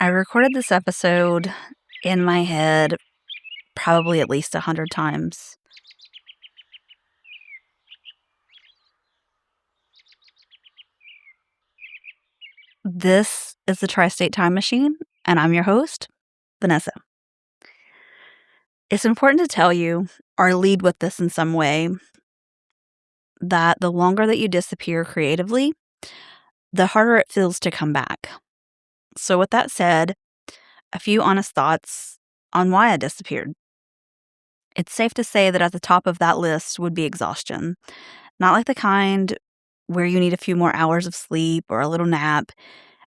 I recorded this episode in my head probably at least 100 times. This is the Tri-State Time Machine, and I'm your host, Vanessa. It's important to tell you, or lead with this in some way, that the longer that you disappear creatively, the harder it feels to come back. So with that said, a few honest thoughts on why I disappeared. It's safe to say that at the top of that list would be exhaustion. Not like the kind where you need a few more hours of sleep or a little nap.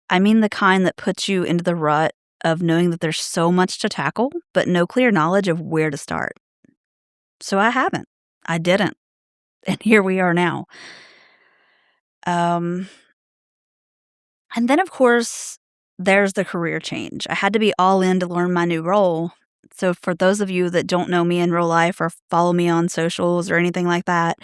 I mean the kind that puts you into the rut of knowing that there's so much to tackle, but no clear knowledge of where to start. So I haven't. I didn't. And here we are now. And then, of course, there's the career change. I had to be all in to learn my new role. So for those of you that don't know me in real life or follow me on socials or anything like that,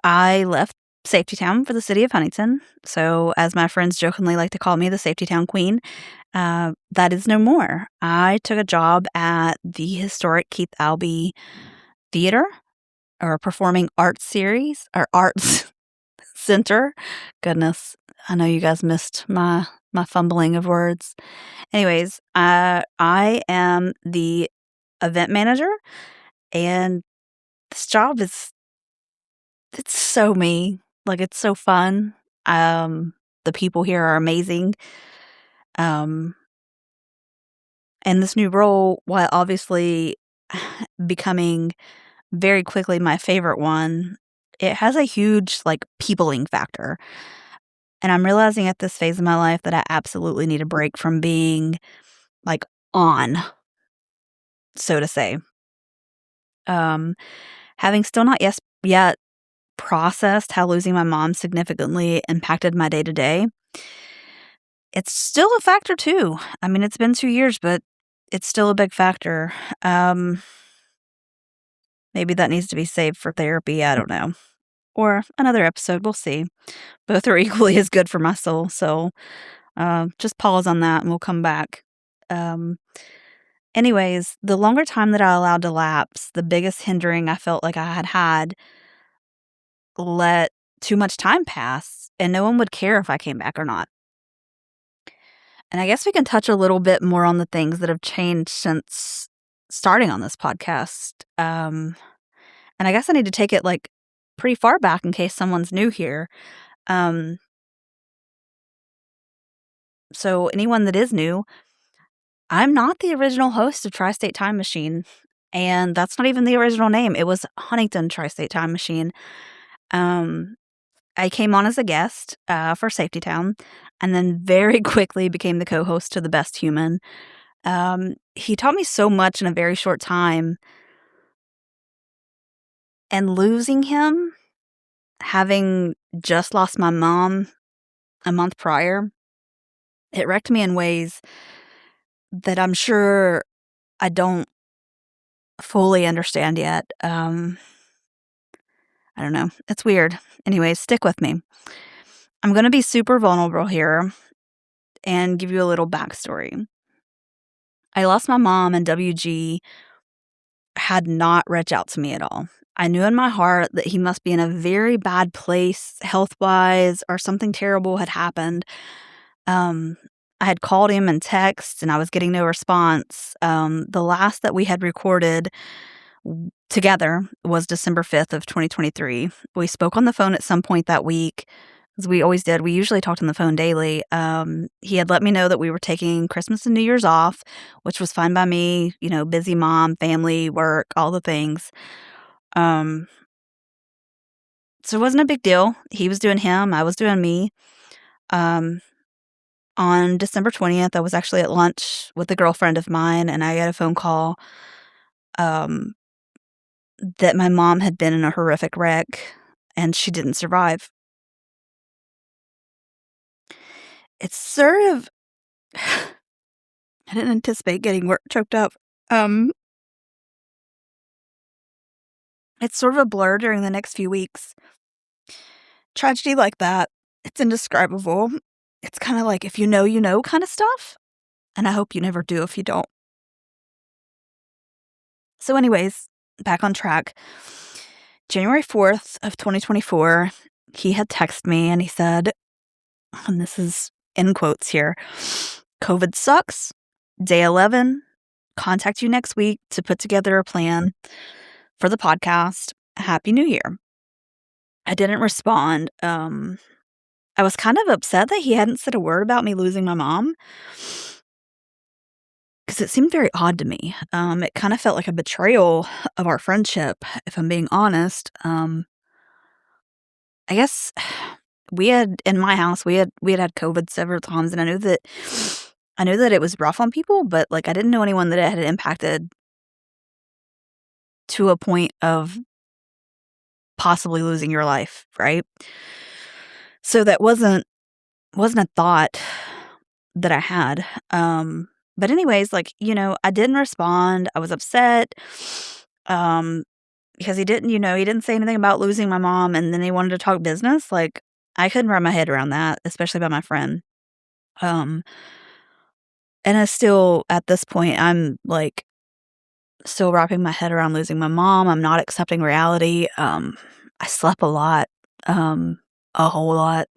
I left Safety Town for the city of Huntington. So as my friends jokingly like to call me, the Safety Town Queen, that is no more. I took a job at the historic Keith Albee Theater, or Performing Arts Series, or Arts Center. Goodness, I know you guys missed my fumbling of words. Anyways, I am the event manager, and this job it's so me. Like, it's so fun. The people here are amazing. And this new role, while obviously becoming very quickly my favorite one, it has a huge, peopling factor. And I'm realizing at this phase of my life that I absolutely need a break from being, on, so to say. Having still not yet processed how losing my mom significantly impacted my day-to-day, it's still a factor too. I mean, it's been 2 years, but it's still a big factor. Maybe that needs to be saved for therapy, I don't know. Or another episode, we'll see. Both are equally as good for my soul, so just pause on that and we'll come back. Anyways, the longer time that I allowed to lapse, the biggest hindering I felt like I had let too much time pass, and no one would care if I came back or not. And I guess we can touch a little bit more on the things that have changed since starting on this podcast. And I guess I need to take it pretty far back in case someone's new here. So anyone that is new, I'm not the original host of Tri-State Time Machine, and that's not even the original name. It was Huntington Tri-State Time Machine. I came on as a guest for Safety Town, and then very quickly became the co-host to The Best Human. He taught me so much in a very short time, and losing him, having just lost my mom a month prior, it wrecked me in ways that I'm sure I don't fully understand yet. I don't know. It's weird. Anyways, stick with me. I'm going to be super vulnerable here and give you a little backstory. I lost my mom, and WG had not reached out to me at all. I knew in my heart that he must be in a very bad place health-wise, or something terrible had happened. I had called him and texted, and I was getting no response. The last that we had recorded together was December 5th of 2023. We spoke on the phone at some point that week, as we always did. We usually talked on the phone daily. He had let me know that we were taking Christmas and New Year's off, which was fine by me. You know, busy mom, family, work, all the things. So it wasn't a big deal. He was doing him, I was doing me. On December 20th, I was actually at lunch with a girlfriend of mine, and I got a phone call that my mom had been in a horrific wreck, and she didn't survive. It's sort of I didn't anticipate getting choked up. It's sort of a blur during the next few weeks. Tragedy like that, it's indescribable. it's kinda like if you know kinda stuff, and I hope you never do if you don't. So anyways, back on track. January 4th of 2024, he had texted me and he said, and this is in quotes here, "COVID sucks. Day 11, contact you next week to put together a plan for the podcast. Happy New Year." I didn't respond. I was kind of upset that he hadn't said a word about me losing my mom because it seemed very odd to me. It kind of felt like a betrayal of our friendship, if I'm being honest. I guess we had in my house, we had COVID several times, and I knew that it was rough on people, but, like, I didn't know anyone that it had impacted to a point of possibly losing your life, right? So that wasn't a thought that I had. But anyways, like, I didn't respond. I was upset, um, because he didn't say anything about losing my mom, and then he wanted to talk business. Like, I couldn't wrap my head around that, especially about my friend. Um, and I still at this point, I'm, like, still wrapping my head around losing my mom. I'm not accepting reality. I slept a lot, a whole lot.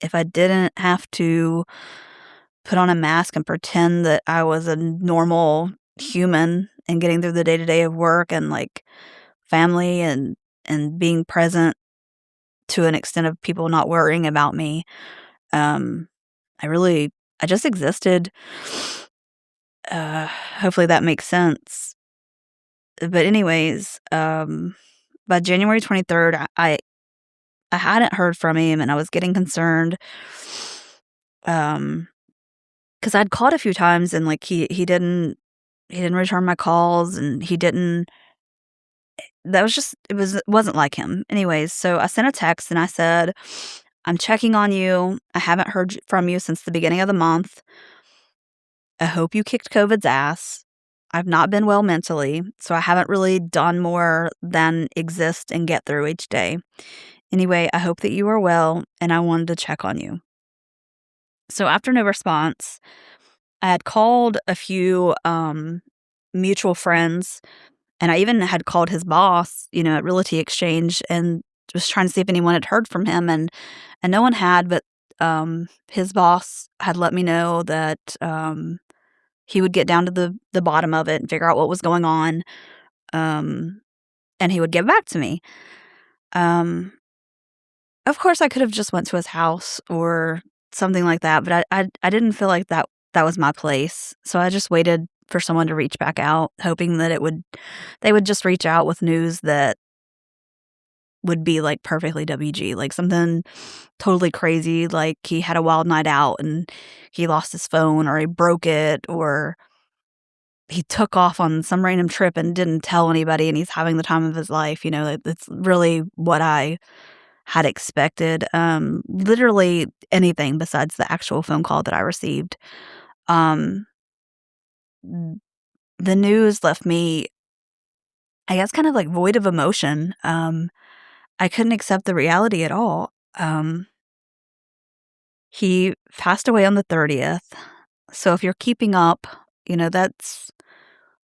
If I didn't have to put on a mask and pretend that I was a normal human and getting through the day-to-day of work and, like, family and being present to an extent of people not worrying about me, um, I really I just existed. Hopefully that makes sense. But anyways, by January 23rd, I hadn't heard from him, and I was getting concerned, Um, because 'cause I'd called a few times and, like, he didn't return my calls, and he didn't that was just it wasn't like him. Anyways, so I sent a text and I said, "I'm checking on you. I haven't heard from you since the beginning of the month. I hope you kicked COVID's ass. I've not been well mentally, so I haven't really done more than exist and get through each day. Anyway, I hope that you are well, and I wanted to check on you." So after no response, I had called a few, mutual friends, and I even had called his boss, at Realty Exchange, and was trying to see if anyone had heard from him, and no one had, but, his boss had let me know that, he would get down to the bottom of it and figure out what was going on, um, and he would get back to me. Um, of course, I could have just went to his house or something like that, but I didn't feel like that was my place, so I just waited for someone to reach back out, hoping that they would just reach out with news that would be, like, perfectly WG, like, something totally crazy, like he had a wild night out and he lost his phone, or he broke it, or he took off on some random trip and didn't tell anybody, and he's having the time of his life, that's really what I had expected, literally anything besides the actual phone call that I received. Um, the news left me, I guess, kind of, like, void of emotion. I couldn't accept the reality at all. He passed away on the 30th, so if you're keeping up, that's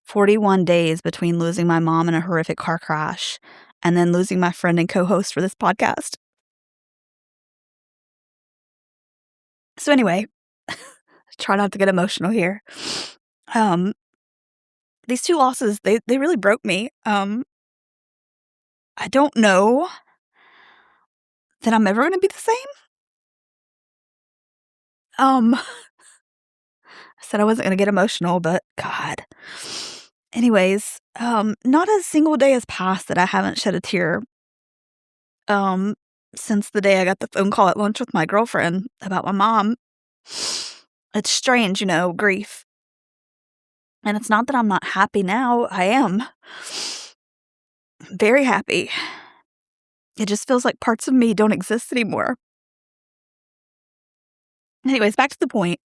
41 days between losing my mom in a horrific car crash and then losing my friend and co-host for this podcast. So anyway, try not to get emotional here. Um, these 2 losses, they really broke me. I don't know that I'm ever gonna be the same. I said I wasn't gonna get emotional, but God. Anyways, not a single day has passed that I haven't shed a tear, um, since the day I got the phone call at lunch with my girlfriend about my mom. It's strange, grief. And it's not that I'm not happy now, I am very happy. It just feels like parts of me don't exist anymore. Anyways, back to the point.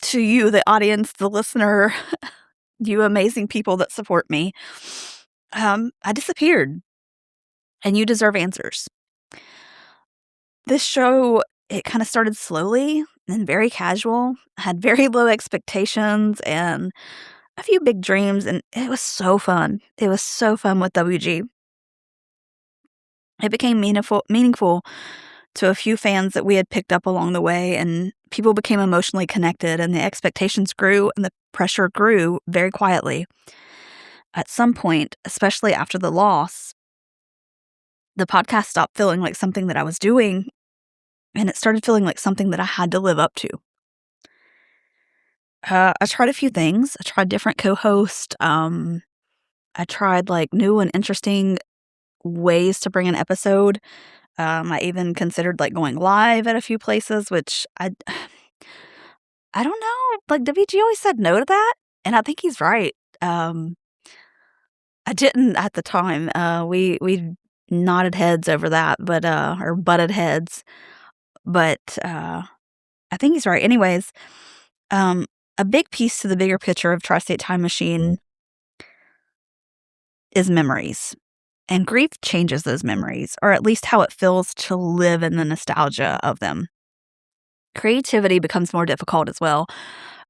To you, the audience, the listener, you amazing people that support me, I disappeared, and you deserve answers. This show it kinda started slowly and very casual. I had very low expectations and a few big dreams, and it was so fun. It was so fun with WG. It became meaningful to a few fans that we had picked up along the way, and people became emotionally connected, and the expectations grew and the pressure grew very quietly. At some point, especially after the loss, the podcast stopped feeling like something that I was doing, and it started feeling like something that I had to live up to. I tried a few things. I tried different co-hosts. I tried, like, new and interesting ways to bring an episode. I even considered, like, going live at a few places, which I don't know, like, WG always said no to that, and I think he's right. Um, I didn't at the time. We nodded heads over that, but, or butted heads, but, I think he's right. Anyways, um, a big piece to the bigger picture of Tri-State Time Machine is memories, and grief changes those memories, or at least how it feels to live in the nostalgia of them. Creativity becomes more difficult as well.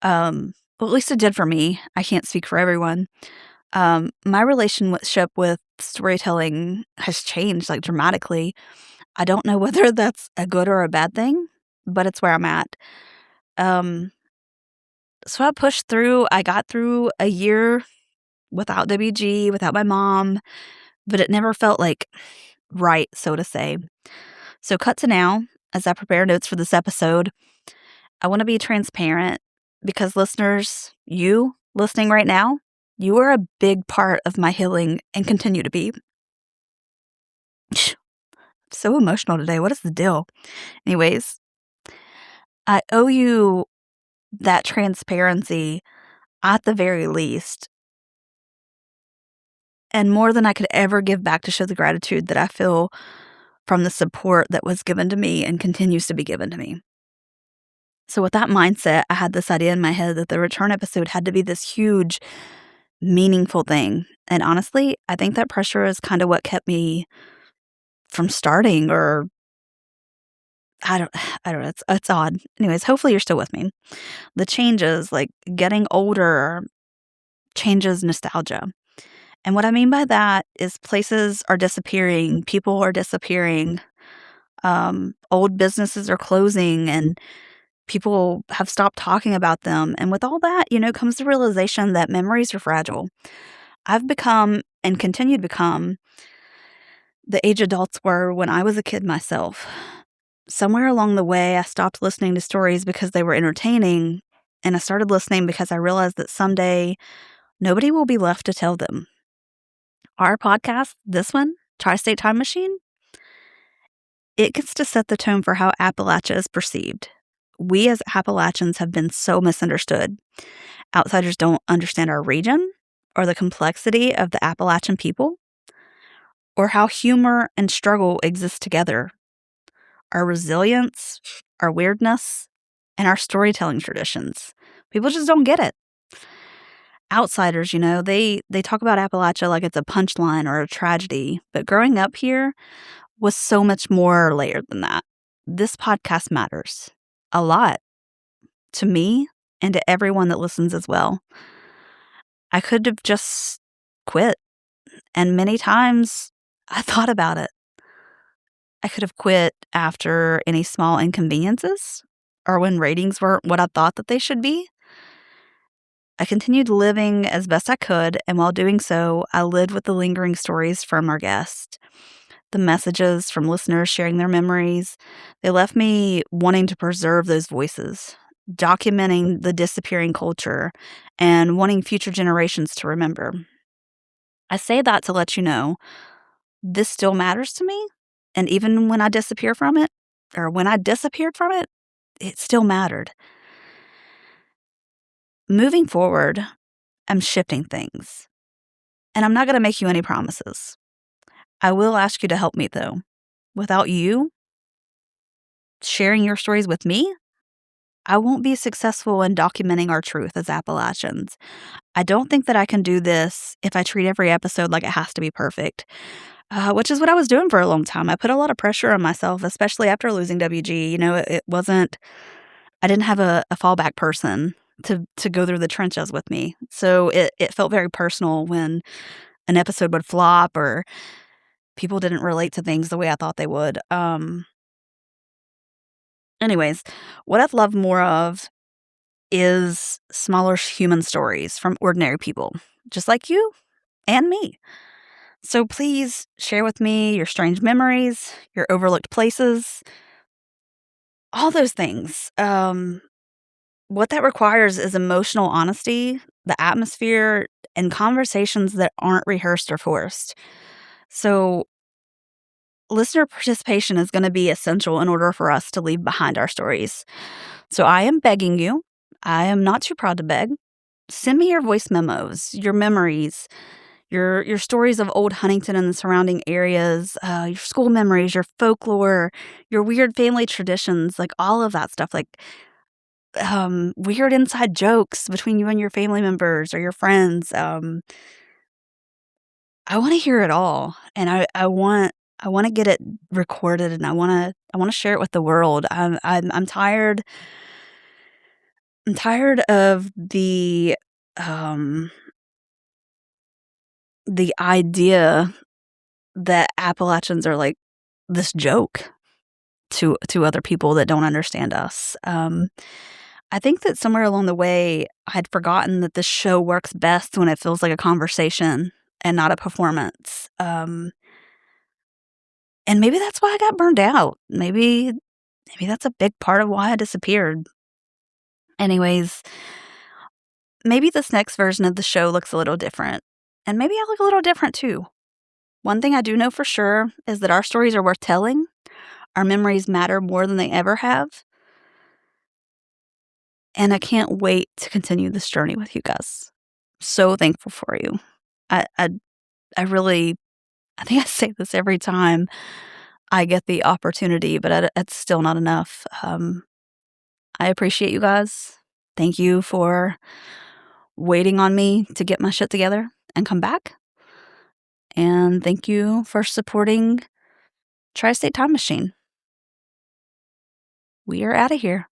Well, at least it did for me. I can't speak for everyone. My relationship with storytelling has changed, like, dramatically. I don't know whether that's a good or a bad thing, but it's where I'm at. Um, so I pushed through. I got through a year without WG, without my mom, but it never felt, like, right, so to say. So cut to now, as I prepare notes for this episode, I wanna be transparent because listeners, you listening right now, you are a big part of my healing and continue to be. So emotional today. What is the deal? Anyways, I owe you that transparency at the very least, and more than I could ever give back to show the gratitude that I feel from the support that was given to me and continues to be given to me. So, with that mindset, I had this idea in my head that the return episode had to be this huge, meaningful thing. And honestly, I think that pressure is kind of what kept me from starting, or I don't I don't know, it's odd. Anyways, hopefully you're still with me. The changes, like getting older, changes nostalgia. And what I mean by that is places are disappearing, people are disappearing, old businesses are closing, and people have stopped talking about them. And with all that, comes the realization that memories are fragile. I've become and continue to become the age adults were when I was a kid myself. Somewhere along the way, I stopped listening to stories because they were entertaining, and I started listening because I realized that someday nobody will be left to tell them. Our podcast, this one, Tri-State Time Machine, it gets to set the tone for how Appalachia is perceived. We as Appalachians have been so misunderstood. Outsiders don't understand our region, or the complexity of the Appalachian people, or how humor and struggle exist together. Our resilience, our weirdness, and our storytelling traditions. People just don't get it. Outsiders, they talk about Appalachia like it's a punchline or a tragedy, but growing up here was so much more layered than that. This podcast matters a lot to me and to everyone that listens as well. I could have just quit, and many times I thought about it. I could have quit after any small inconveniences or when ratings weren't what I thought that they should be. I continued living as best I could, and while doing so, I lived with the lingering stories from our guests. The messages from listeners sharing their memories, they left me wanting to preserve those voices, documenting the disappearing culture, and wanting future generations to remember. I say that to let you know this still matters to me, and even when I disappear from it, or when I disappeared from it, it still mattered. Moving forward, I'm shifting things, and I'm not going to make you any promises. I will ask you to help me, though. Without you sharing your stories with me, I won't be successful in documenting our truth as Appalachians. I don't think that I can do this if I treat every episode like it has to be perfect. which is what I was doing for a long time. I put a lot of pressure on myself, especially after losing WG. It wasn't I didn't have a fallback person to go through the trenches with me. So it felt very personal when an episode would flop or people didn't relate to things the way I thought they would. Anyways, what I'd love more of is smaller human stories from ordinary people, just like you and me. So please share with me your strange memories, your overlooked places, all those things. What that requires is emotional honesty, the atmosphere, and conversations that aren't rehearsed or forced. So, listener participation is going to be essential in order for us to leave behind our stories. So, I am begging you, I am not too proud to beg. Send me your voice memos, your memories, your stories of old Huntington and the surrounding areas, your school memories, your folklore, your weird family traditions, like all of that stuff. Like weird inside jokes between you and your family members or your friends. I want to hear it all, and I want to get it recorded, and I want to share it with the world. I'm tired. I'm tired of um the idea that Appalachians are like this joke to other people that don't understand us. I think that somewhere along the way, I'd forgotten that this show works best when it feels like a conversation and not a performance. And maybe that's why I got burned out. Maybe that's a big part of why I disappeared. Anyways, maybe this next version of the show looks a little different. And maybe I look a little different too. One thing I do know for sure is that our stories are worth telling. Our memories matter more than they ever have. And I can't wait to continue this journey with you guys. So thankful for you. I I I really I think I say this every time I get the opportunity, but it's still not enough. I appreciate you guys. Thank you for waiting on me to get my shit together and come back. And thank you for supporting Tri State Time Machine. We are out of here.